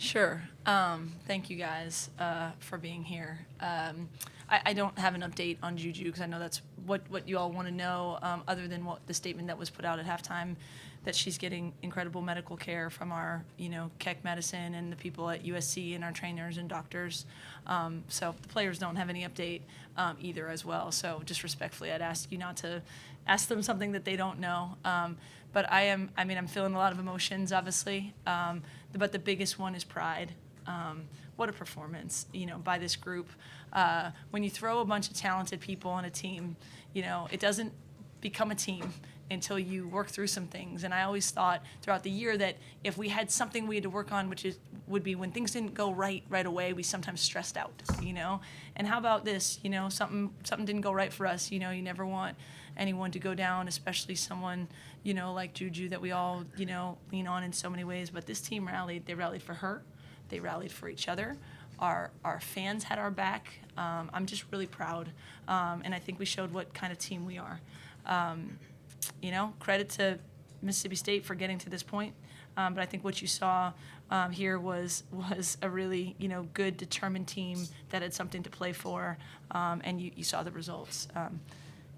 Sure. Thank you guys for being here. I don't have an update on JuJu because I know that's what you all want to know, other than what the statement that was put out at halftime, that she's getting incredible medical care from our, Keck Medicine and the people at USC and our trainers and doctors. So the players don't have any update either as well. So just respectfully, I'd ask you not to ask them something that they don't know. But I'm feeling a lot of emotions, obviously. But the biggest one is pride. What a performance, by this group. When you throw a bunch of talented people on a team, it doesn't become a team until you work through some things. And I always thought throughout the year that if we had something we had to work on, would be when things didn't go right away, we sometimes stressed out, And how about this, something didn't go right for us, you never want anyone to go down, especially someone, like JuJu that we all, lean on in so many ways. But this team rallied. They rallied for her. They rallied for each other. Our fans had our back. I'm just really proud. And I think we showed what kind of team we are. Credit to Mississippi State for getting to this point. But I think what you saw here was a really, good, determined team that had something to play for. And you saw the results.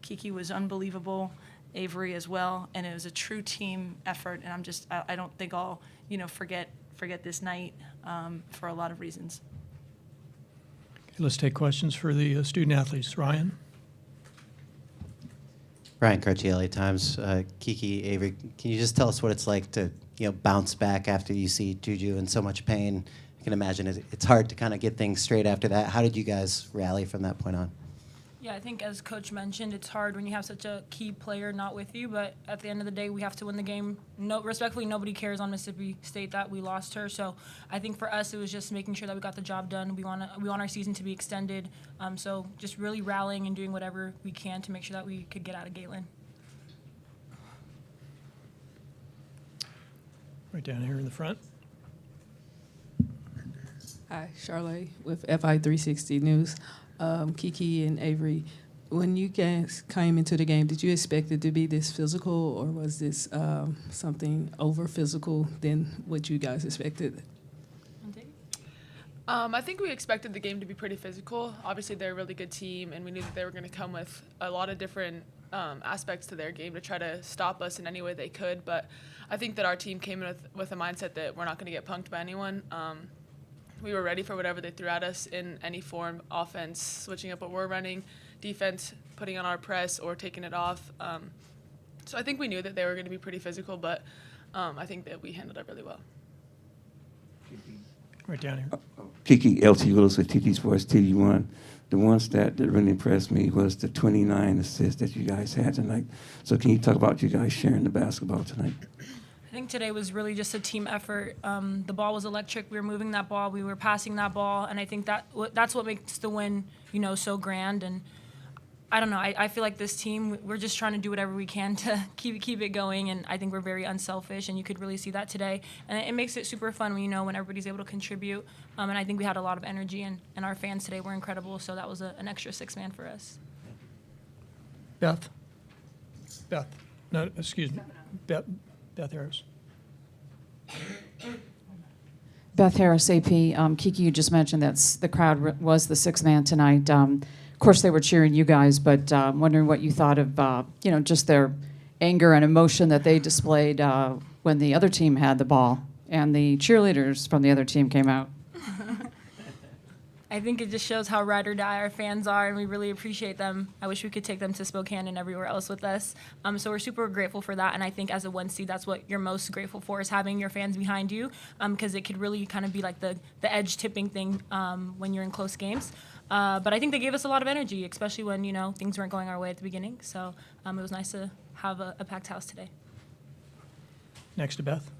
Kiki was unbelievable, Avery as well, and it was a true team effort. And I don't think I'll, forget this night for a lot of reasons. Okay, let's take questions for the student athletes. Ryan? Ryan Cartier, LA Times. Kiki, Avery, can you just tell us what it's like to, bounce back after you see JuJu in so much pain? I can imagine it's hard to kind of get things straight after that. How did you guys rally from that point on? Yeah, I think as Coach mentioned, it's hard when you have such a key player not with you, but at the end of the day, we have to win the game. Respectfully, nobody cares on Mississippi State that we lost her, so I think for us, it was just making sure that we got the job done. We want our season to be extended, so just really rallying and doing whatever we can to make sure that we could get out of Galen. Right down here in the front. Hi, Charlotte with FI 360 News. Kiki and Avery, when you guys came into the game, did you expect it to be this physical, or was this something over physical than what you guys expected? I think we expected the game to be pretty physical. Obviously, they're a really good team, and we knew that they were going to come with a lot of different aspects to their game to try to stop us in any way they could. But I think that our team came in with a mindset that we're not going to get punked by anyone. We were ready for whatever they threw at us in any form, offense, switching up what we're running, defense, putting on our press or taking it off. So I think we knew that they were going to be pretty physical, but I think that we handled it really well. Right down here. Kiki, LT Willis with TT Sports TV1. The one stat that really impressed me was the 29 assists that you guys had tonight. So can you talk about you guys sharing the basketball tonight? I think today was really just a team effort. The ball was electric. We were moving that ball. We were passing that ball. And I think that's what makes the win, so grand. And I don't know. I feel like this team, we're just trying to do whatever we can to keep it going. And I think we're very unselfish. And you could really see that today. And it makes it super fun when, when everybody's able to contribute. And I think we had a lot of energy. And our fans today were incredible. So that was an extra six-man for us. Beth? No, excuse me. Beth Harris. Beth Harris, AP. Kiki, you just mentioned that the crowd was the sixth man tonight. Of course, they were cheering you guys, but wondering what you thought of, just their anger and emotion that they displayed when the other team had the ball and the cheerleaders from the other team came out. I think it just shows how ride or die our fans are, and we really appreciate them. I wish we could take them to Spokane and everywhere else with us. So we're super grateful for that, and I think as a 1 seed, that's what you're most grateful for, is having your fans behind you, because it could really kind of be like the edge tipping thing when you're in close games. But I think they gave us a lot of energy, especially when, things weren't going our way at the beginning. So it was nice to have a packed house today. Next to Beth.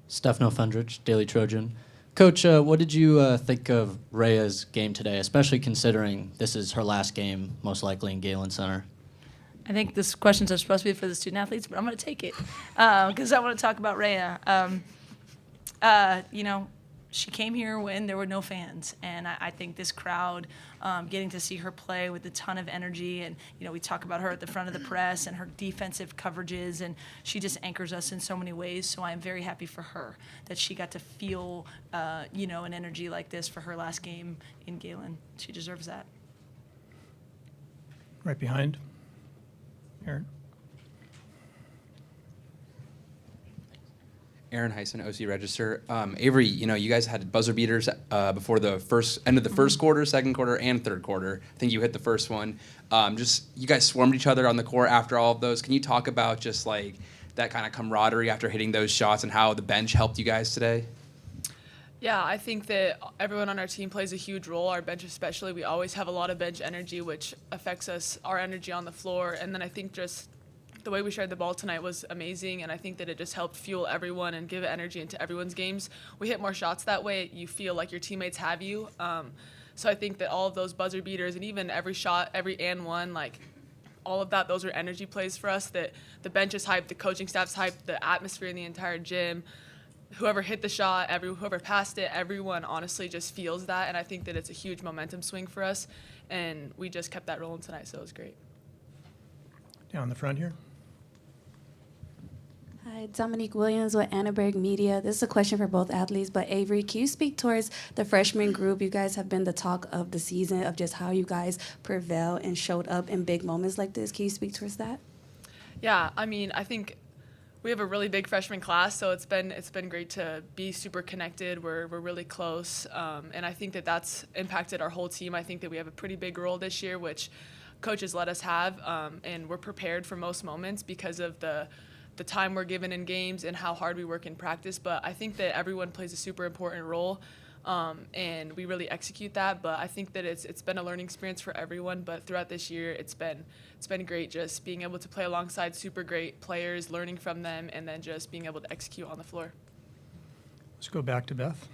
Stefano Fundrich, Daily Trojan. Coach, what did you think of Rhea's game today, especially considering this is her last game, most likely in Galen Center? I think these questions are supposed to be for the student athletes, but I'm going to take it because I want to talk about Rhea. she came here when there were no fans, and I think this crowd, getting to see her play with a ton of energy, and we talk about her at the front of the press and her defensive coverages, and she just anchors us in so many ways. So I am very happy for her that she got to feel, an energy like this for her last game in Galen. She deserves that. Right behind. Aaron. Aaron Heisen, OC Register. Avery, you guys had buzzer beaters before the end of the first quarter, second quarter, and third quarter. I think you hit the first one. You guys swarmed each other on the court after all of those. Can you talk about just like that kind of camaraderie after hitting those shots and how the bench helped you guys today? Yeah, I think that everyone on our team plays a huge role, our bench especially. We always have a lot of bench energy, which affects our energy on the floor. And then I think just the way we shared the ball tonight was amazing, and I think that it just helped fuel everyone and give energy into everyone's games. We hit more shots that way. You feel like your teammates have you. So I think that all of those buzzer beaters and even every shot, every and one, like all of that, those are energy plays for us that the bench is hyped, the coaching staff's hyped, the atmosphere in the entire gym. Whoever hit the shot, whoever passed it, everyone honestly just feels that, and I think that it's a huge momentum swing for us, and we just kept that rolling tonight, so it was great. Down the front here. Hi, Dominique Williams with Annenberg Media. This is a question for both athletes, but Avery, can you speak towards the freshman group? You guys have been the talk of the season, of just how you guys prevailed and showed up in big moments like this. Can you speak towards that? Yeah, I mean, I think we have a really big freshman class, so it's been great to be super connected. We're really close, and I think that that's impacted our whole team. I think that we have a pretty big role this year, which coaches let us have, and we're prepared for most moments because of the time we're given in games and how hard we work in practice. But I think that everyone plays a super important role, and we really execute that. But I think that it's been a learning experience for everyone. But throughout this year, it's been great just being able to play alongside super great players, learning from them, and then just being able to execute on the floor. Let's go back to Beth.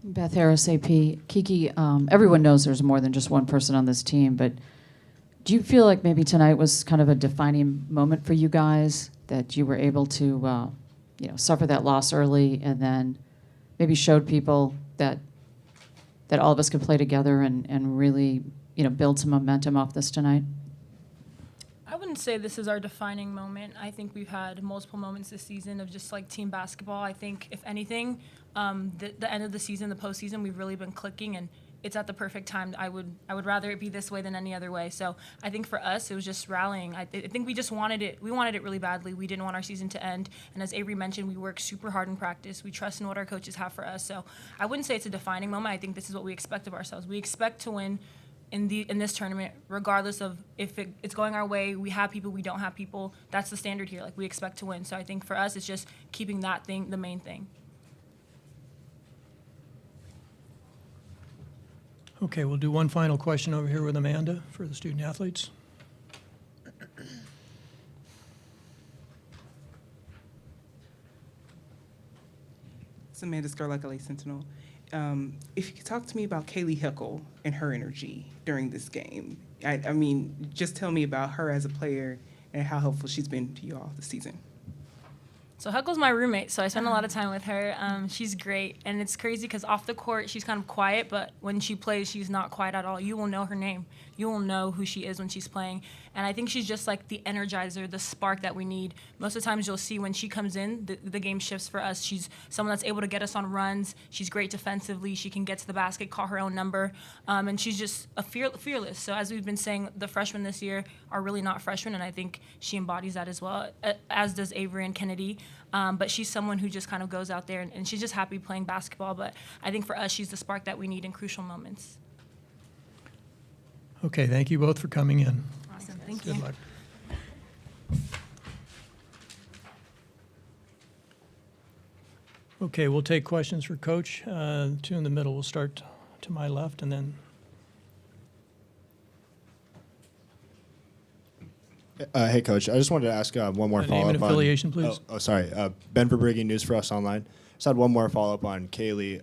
Beth Harris, AP. Kiki, everyone knows there's more than just one person on this team, but do you feel like maybe tonight was kind of a defining moment for you guys, that you were able to, suffer that loss early and then maybe showed people that all of us can play together and really, build some momentum off this tonight? I wouldn't say this is our defining moment. I think we've had multiple moments this season of just like team basketball. I think, if anything, the end of the season, the postseason, we've really been clicking, and it's at the perfect time. I would rather it be this way than any other way. So I think for us, it was just rallying. I think we just wanted it. We wanted it really badly. We didn't want our season to end. And as Avery mentioned, we work super hard in practice. We trust in what our coaches have for us. So I wouldn't say it's a defining moment. I think this is what we expect of ourselves. We expect to win in this tournament, regardless of if it's going our way. We have people, we don't have people. That's the standard here. Like, we expect to win. So I think for us, it's just keeping that thing the main thing. Okay, we'll do one final question over here with Amanda for the student athletes. It's Amanda Scarlett, LA Sentinel. If you could talk to me about Kaylee Hickle and her energy during this game. I mean, just tell me about her as a player and how helpful she's been to you all this season. So Heckle's my roommate, so I spend a lot of time with her. She's great, and it's crazy because off the court, she's kind of quiet, but when she plays, she's not quiet at all. You will know her name. You will know who she is when she's playing. And I think she's just like the energizer, the spark that we need. Most of the times you'll see when she comes in, the game shifts for us. She's someone that's able to get us on runs. She's great defensively. She can get to the basket, call her own number. And she's just fearless. So as we've been saying, the freshmen this year are really not freshmen, and I think she embodies that as well, as does Avery and Kennedy. But she's someone who just kind of goes out there, and she's just happy playing basketball. But I think for us, she's the spark that we need in crucial moments. Okay, thank you both for coming in. Awesome. Thank you. Good luck. Okay, we'll take questions for Coach. Two in the middle. We'll start to my left, and then Hey, Coach. I just wanted to ask one more follow-up. Name and affiliation, please. Sorry. Ben Verbrugge, News for Us Online. Just had one more follow-up on Kaylee.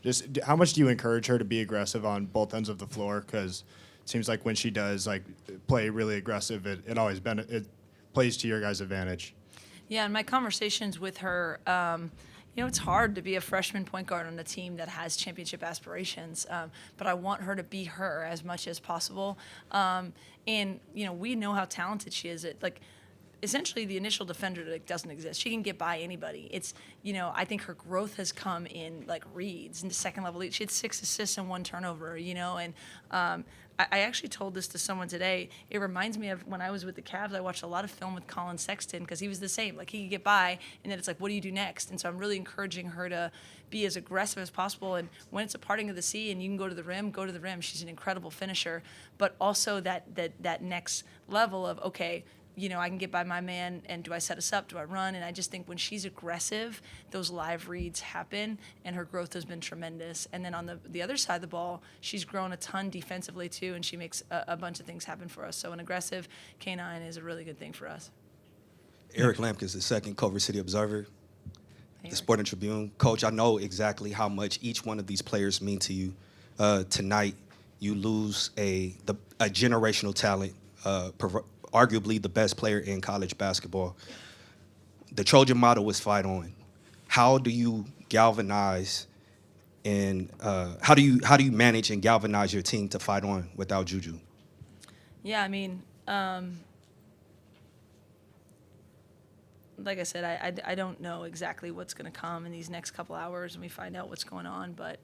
Just how much do you encourage her to be aggressive on both ends of the floor? Because it seems like when she does play really aggressive, it always it plays to your guys' advantage. Yeah, in my conversations with her, it's hard to be a freshman point guard on a team that has championship aspirations, but I want her to be her as much as possible. And we know how talented she is. Essentially, the initial defender doesn't exist. She can get by anybody. It's, I think her growth has come in reads and the second level lead. She had 6 assists and 1 turnover, and I actually told this to someone today. It reminds me of when I was with the Cavs. I watched a lot of film with Colin Sexton because he was the same. He could get by, and then it's what do you do next? And so I'm really encouraging her to be as aggressive as possible. And when it's a parting of the sea and you can go to the rim, go to the rim. She's an incredible finisher. But also that next level of, okay, I can get by my man, and do I set us up? Do I run? And I just think when she's aggressive, those live reads happen, and her growth has been tremendous. And then on the other side of the ball, she's grown a ton defensively too, and she makes a bunch of things happen for us. So an aggressive K9 is a really good thing for us. Eric Lampkins, the second Culver City Observer, the Sporting Tribune. Coach, I know exactly how much each one of these players mean to you. Tonight, you lose a generational talent, arguably the best player in college basketball. The Trojan motto was fight on. How do you galvanize and how do you manage and galvanize your team to fight on without JuJu? Yeah, I mean, like I said, I don't know exactly what's going to come in these next couple hours when we find out what's going on, but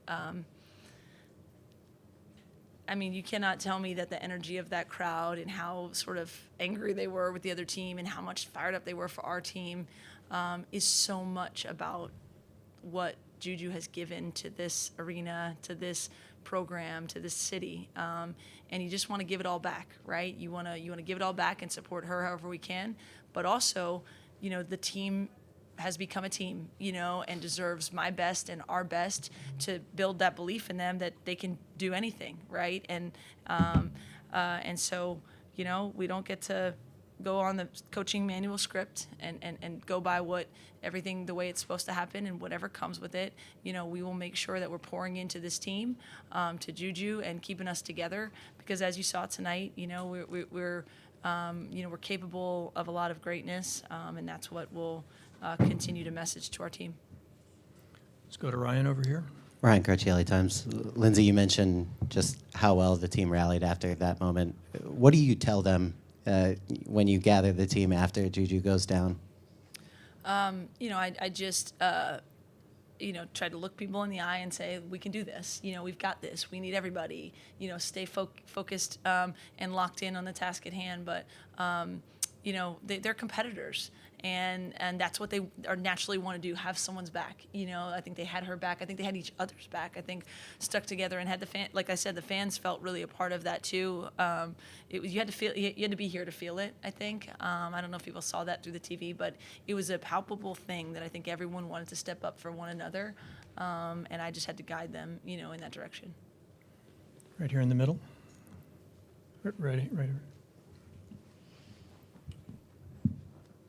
I mean, you cannot tell me that the energy of that crowd and how sort of angry they were with the other team and how much fired up they were for our team is so much about what JuJu has given to this arena, to this program, to this city, and you just want to give it all back, right? You want to give it all back and support her however we can, but also, the team has become a team, and deserves my best and our best to build that belief in them that they can do anything, right? And so, we don't get to go on the coaching manual script and go by everything the way it's supposed to happen, and whatever comes with it, we will make sure that we're pouring into this team, to JuJu, and keeping us together, because as you saw tonight, we're capable of a lot of greatness, and that's what we'll continue to message to our team. Let's go to Ryan over here. Ryan Carci, LA Times. Lindsay, you mentioned just how well the team rallied after that moment. What do you tell them when you gather the team after JuJu goes down? I just try to look people in the eye and say, we can do this. We've got this. We need everybody. Stay focused and locked in on the task at hand. But they're competitors, and that's what they are naturally want to do. Have someone's back. I think they had her back. I think they had each other's back. I think stuck together and had like I said, the fans felt really a part of that too. You had to be here to feel it. I think. I don't know if people saw that through the TV, but it was a palpable thing that I think everyone wanted to step up for one another, and I just had to guide them, in that direction. Right here in the middle. Right.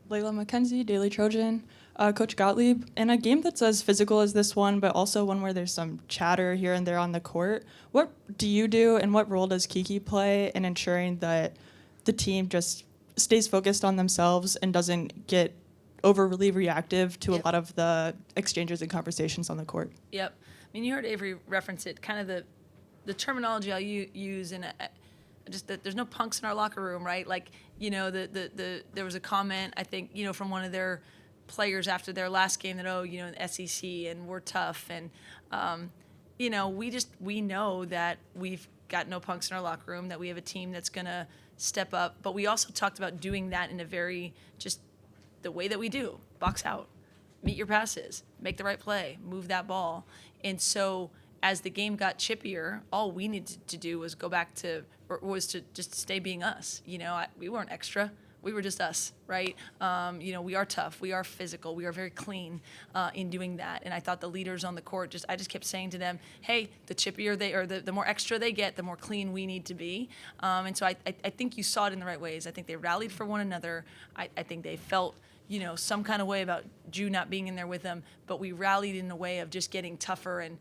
Layla McKenzie, Daily Trojan. Coach Gottlieb, in a game that's as physical as this one, but also one where there's some chatter here and there on the court, what do you do and what role does Kiki play in ensuring that the team just stays focused on themselves and doesn't get overly reactive to a lot of the exchanges and conversations on the court? Yep. I mean, you heard Avery reference it, kind of the terminology I'll use in just that there's no punks in our locker room, right? There was a comment, I think, from one of their players after their last game that, the SEC and we're tough. And, we know that we've got no punks in our locker room, that we have a team that's going to step up. But we also talked about doing that in a very just the way that we do, box out, meet your passes, make the right play, move that ball. And so as the game got chippier, all we needed to do was was to just stay being us. We weren't extra. We were just us, right? We are tough. We are physical. We are very clean in doing that. And I thought the leaders on the court, I just kept saying to them, hey, the chippier the more extra they get, the more clean we need to be. And so I think you saw it in the right ways. I think they rallied for one another. I think they felt, some kind of way about Ju not being in there with them, but we rallied in a way of just getting tougher and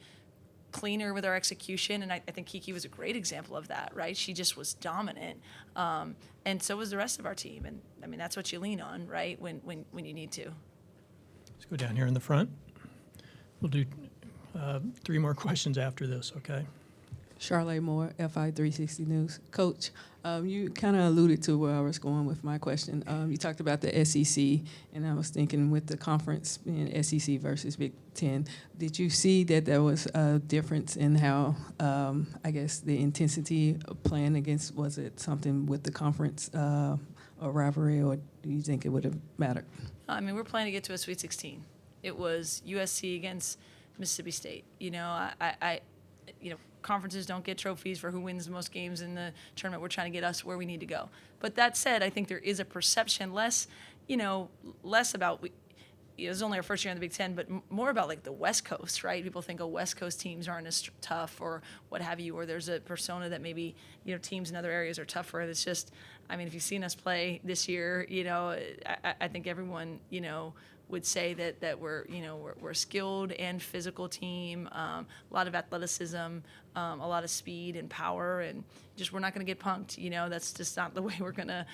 cleaner with our execution, and I think Kiki was a great example of that, right? She just was dominant, and so was the rest of our team. And I mean, that's what you lean on, right? When you need to. Let's go down here in the front. We'll do 3 more questions after this, okay? Charlotte Moore, FI 360 News. Coach, you kind of alluded to where I was going with my question. You talked about the SEC, and I was thinking with the conference being SEC versus Big Ten, did you see that there was a difference in how, I guess, the intensity of playing against, was it something with the conference or rivalry, or do you think it would have mattered? I mean, we're playing to get to a Sweet 16. It was USC against Mississippi State. You know, conferences don't get trophies for who wins the most games in the tournament. We're trying to get us where we need to go. But that said, I think there is a perception less about, it was only our first year in the Big Ten, but more about like the West Coast, right? People think, West Coast teams aren't as tough or what have you, or there's a persona that maybe, teams in other areas are tougher. It's just, I mean, if you've seen us play this year, I think everyone, would say that we're a skilled and physical team, a lot of athleticism, a lot of speed and power, and just we're not going to get punked. That's just not the way we're gonna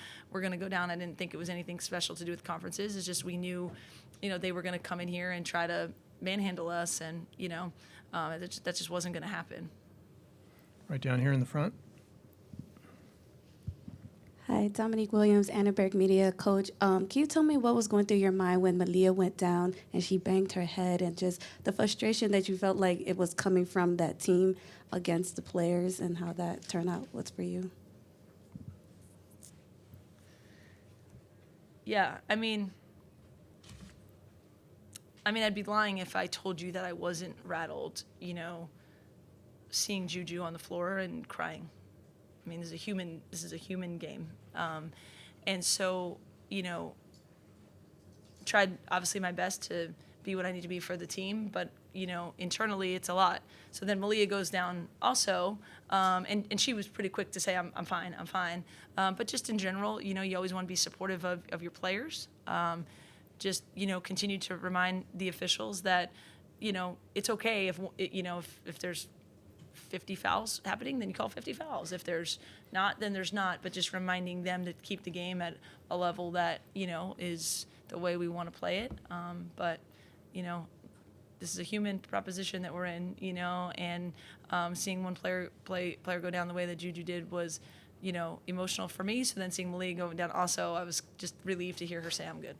go down. I didn't think it was anything special to do with conferences. It's just we knew, they were going to come in here and try to manhandle us, and that just wasn't going to happen. Right down here in the front. Hi, Dominique Williams, Annenberg Media. Coach, can you tell me what was going through your mind when Malia went down and she banged her head, and just the frustration that you felt like it was coming from that team against the players, and how that turned out was for you? Yeah, I mean, I'd be lying if I told you that I wasn't rattled, seeing JuJu on the floor and crying. I mean, this is a human game. And so, tried obviously my best to be what I need to be for the team, but, internally it's a lot. So then Malia goes down also, and she was pretty quick to say, I'm fine. But just in general, you always want to be supportive of your players. Just, continue to remind the officials that, it's okay if there's 50 fouls happening, then you call 50 fouls. If there's not, then there's not. But just reminding them to keep the game at a level that, is the way we want to play it. But, this is a human proposition that we're in, and seeing one player go down the way that JuJu did was, emotional for me. So then seeing Malia going down also, I was just relieved to hear her say I'm good.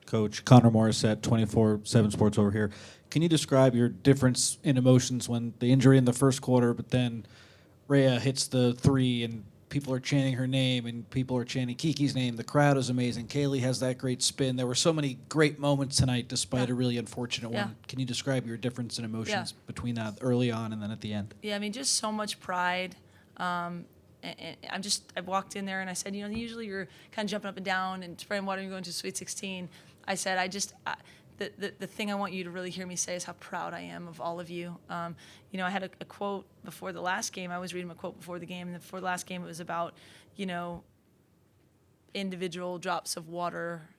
Coach Connor Morissette, 24/7 Sports over here. Can you describe your difference in emotions when the injury in the first quarter, but then Rhea hits the 3 and people are chanting her name and people are chanting Kiki's name. The crowd is amazing. Kaylee has that great spin. There were so many great moments tonight despite a really unfortunate one. Can you describe your difference in emotions between that early on and then at the end? Yeah, I mean, just so much pride. And I walked in there and I said, usually you're kind of jumping up and down and spraying water and going to Sweet 16. I said, the thing I want you to really hear me say is how proud I am of all of you. I had a quote before the last game. I was reading a quote before the game, and before the last game it was about, individual drops of water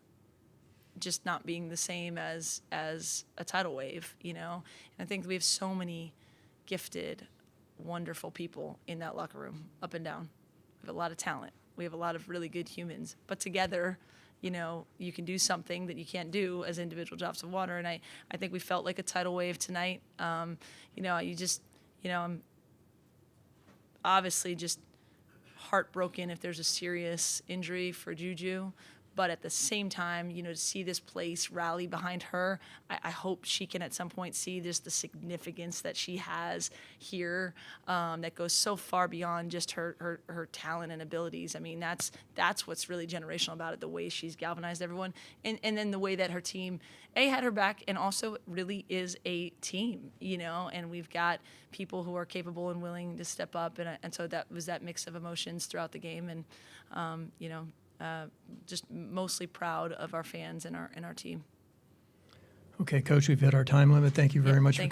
just not being the same as a tidal wave, And I think we have so many gifted, wonderful people in that locker room, up and down. We have a lot of talent. We have a lot of really good humans. But together, you can do something that you can't do as individual drops of water. And I think we felt like a tidal wave tonight. I'm obviously just heartbroken if there's a serious injury for JuJu. But at the same time, to see this place rally behind her, I hope she can at some point see just the significance that she has here, that goes so far beyond just her talent and abilities. I mean, that's what's really generational about it, the way she's galvanized everyone. And then the way that her team, had her back, and also really is a team, and we've got people who are capable and willing to step up. And so that was that mix of emotions throughout the game. And, just mostly proud of our fans and our team. Okay, Coach, we've hit our time limit. Thank you very much for coming.